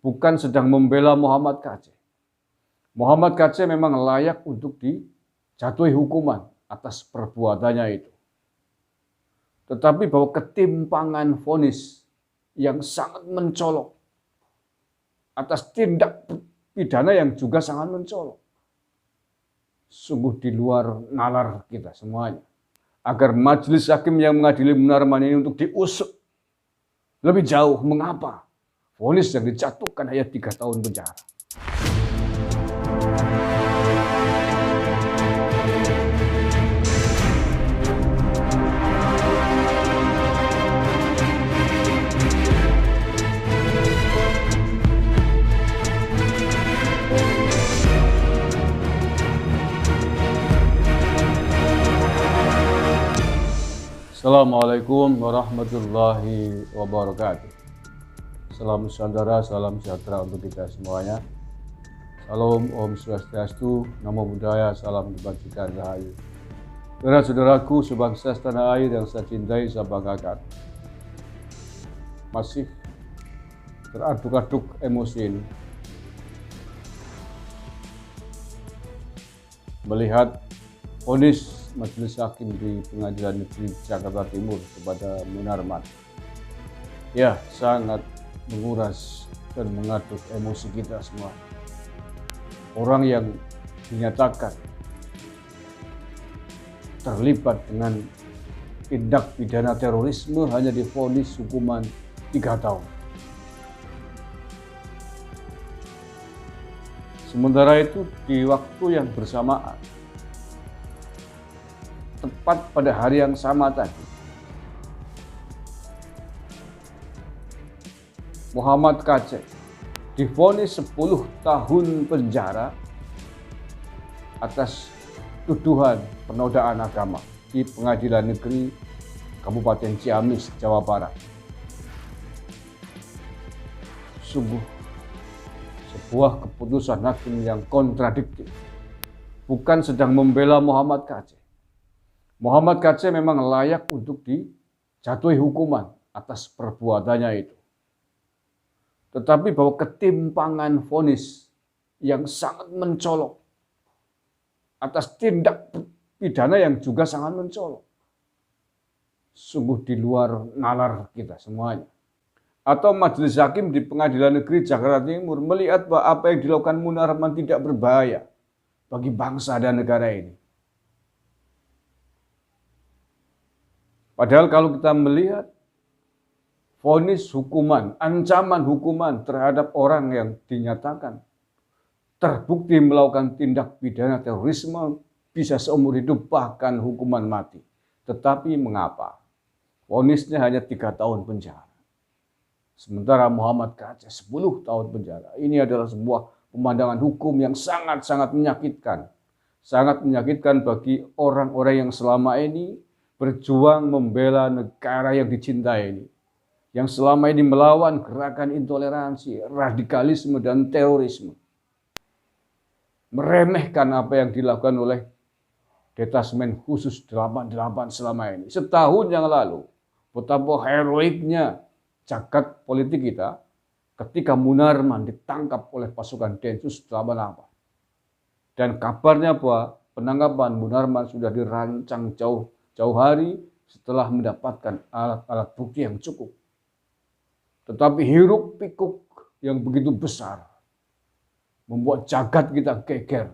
bukan sedang membela Muhammad KC. Muhammad KC memang layak untuk dijatuhi hukuman atas perbuatannya itu. Tetapi bahwa ketimpangan vonis yang sangat mencolok atas tindak pidana yang juga sangat mencolok, sungguh di luar nalar kita semuanya. Agar majelis hakim yang mengadili Munarman ini untuk diusut lebih jauh, mengapa vonis yang dijatuhkan hanya 3 tahun penjara. Assalamualaikum warahmatullahi wabarakatuh. Salam saudara, salam sejahtera untuk kita semuanya. Salam, Om Swastiastu, Namo Buddhaya, salam kebajikan rahayu. Saudara-saudaraku sebangsa setanah air yang saya cintai, saya banggakan. Masih teraduk-aduk emosi ini. Melihat vonis Majelis Hakim di Pengadilan Negeri Jakarta Timur kepada Munarman, ya sangat menguras dan mengaduk emosi kita semua. Orang yang dinyatakan terlibat dengan tindak pidana terorisme hanya divonis hukuman 3 tahun. Sementara itu di waktu yang bersamaan, tepat pada hari yang sama tadi, Muhammad KC divonis 10 tahun penjara atas tuduhan penodaan agama di Pengadilan Negeri Kabupaten Ciamis, Jawa Barat. Sungguh sebuah keputusan hakim yang kontradiktif, bukan sedang membela Muhammad KC. Muhammad KC memang layak untuk dijatuhi hukuman atas perbuatannya itu. Tetapi bahwa ketimpangan vonis yang sangat mencolok atas tindak pidana yang juga sangat mencolok, sungguh di luar nalar kita semuanya. Atau majelis hakim di Pengadilan Negeri Jakarta Timur melihat bahwa apa yang dilakukan Munarman tidak berbahaya bagi bangsa dan negara ini. Padahal kalau kita melihat vonis hukuman, ancaman hukuman terhadap orang yang dinyatakan terbukti melakukan tindak pidana terorisme bisa seumur hidup bahkan hukuman mati. Tetapi mengapa vonisnya hanya 3 tahun penjara? Sementara Muhammad KC 10 tahun penjara. Ini adalah sebuah pemandangan hukum yang sangat-sangat menyakitkan. Sangat menyakitkan bagi orang-orang yang selama ini berjuang membela negara yang dicintai ini, yang selama ini melawan gerakan intoleransi, radikalisme, dan terorisme. Meremehkan apa yang dilakukan oleh Detasmen Khusus 88 selama ini. Setahun yang lalu, betapa heroiknya jagat politik kita ketika Munarman ditangkap oleh pasukan Densus 88. Dan kabarnya bahwa penangkapan Munarman sudah dirancang jauh hari setelah mendapatkan alat-alat bukti yang cukup. Tetapi hiruk pikuk yang begitu besar membuat jagat kita geger.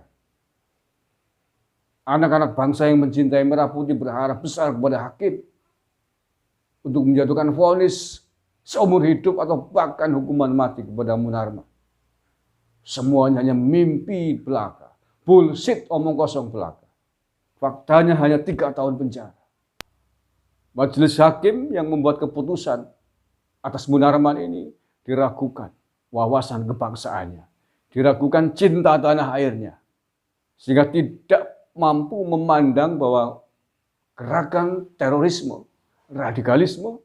Anak-anak bangsa yang mencintai merah putih berharap besar kepada hakim untuk menjatuhkan vonis seumur hidup atau bahkan hukuman mati kepada Munarman. Semuanya hanya mimpi belaka, bullshit, omong kosong belaka. Faktanya hanya 3 tahun penjara. Majelis hakim yang membuat keputusan atas Munarman ini diragukan wawasan kebangsaannya, diragukan cinta tanah airnya, sehingga tidak mampu memandang bahwa gerakan terorisme, radikalisme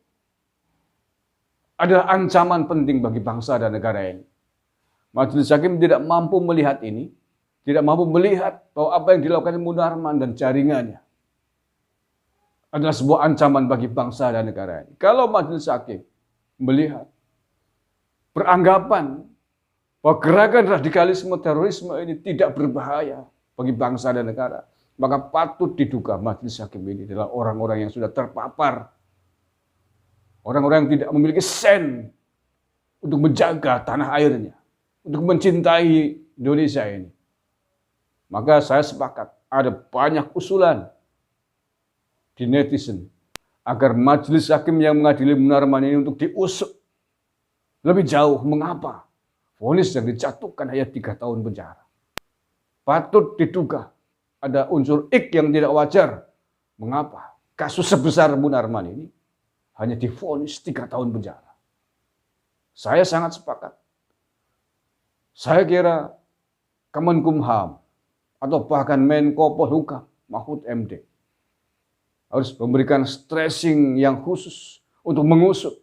adalah ancaman penting bagi bangsa dan negara ini. Majelis hakim tidak mampu melihat ini, tidak mampu melihat bahwa apa yang dilakukan Munarman dan jaringannya adalah sebuah ancaman bagi bangsa dan negara ini. Kalau majelis hakim melihat, beranggapan bahwa gerakan radikalisme terorisme ini tidak berbahaya bagi bangsa dan negara, maka patut diduga majelis hakim ini adalah orang-orang yang sudah terpapar, orang-orang yang tidak memiliki sen untuk menjaga tanah airnya, untuk mencintai Indonesia ini. Maka saya sepakat ada banyak usulan di netizen agar majelis hakim yang mengadili Munarman ini untuk diusut lebih jauh. Mengapa vonis yang dijatuhkan hanya 3 tahun penjara? Patut diduga ada unsur yang tidak wajar. Mengapa kasus sebesar Munarman ini hanya divonis 3 tahun penjara? Saya sangat sepakat. Saya kira Kemenkumham atau bahkan Menko Polhukam Mahfud MD harus memberikan stressing yang khusus untuk mengusut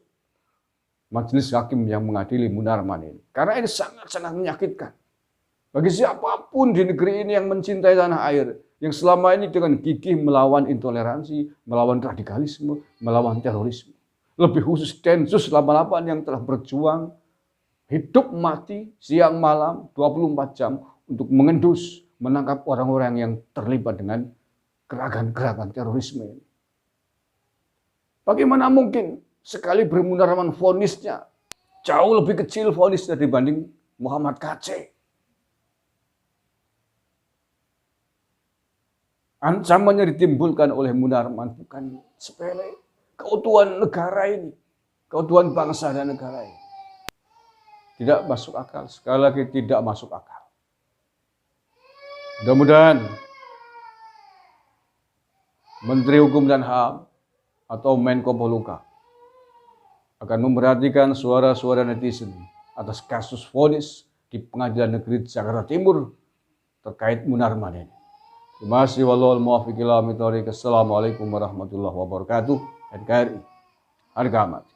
majelis hakim yang mengadili Munarman ini. Karena ini sangat-sangat menyakitkan bagi siapapun di negeri ini yang mencintai tanah air, yang selama ini dengan gigih melawan intoleransi, melawan radikalisme, melawan terorisme. Lebih khusus Densus 88 yang telah berjuang hidup mati siang malam 24 jam untuk mengendus, menangkap orang-orang yang terlibat dengan gerakan-gerakan terorisme ini. Bagaimana mungkin sekali Munarman vonisnya jauh lebih kecil vonisnya dibanding Muhammad KC. Ancamannya ditimbulkan oleh Munarman bukan sepele. Keutuhan negara ini, keutuhan bangsa dan negara ini tidak masuk akal. Sekali lagi tidak masuk akal. Mudah-mudahan Menteri Hukum dan HAM atau Menko Polhukam akan memperhatikan suara-suara netizen atas kasus vonis di Pengadilan Negeri Jakarta Timur terkait Munarman ini. Terima kasih. Wallahul muwaffiq ila aqwamit thoriq. Assalamualaikum warahmatullahi wabarakatuh. NKRI harga mati.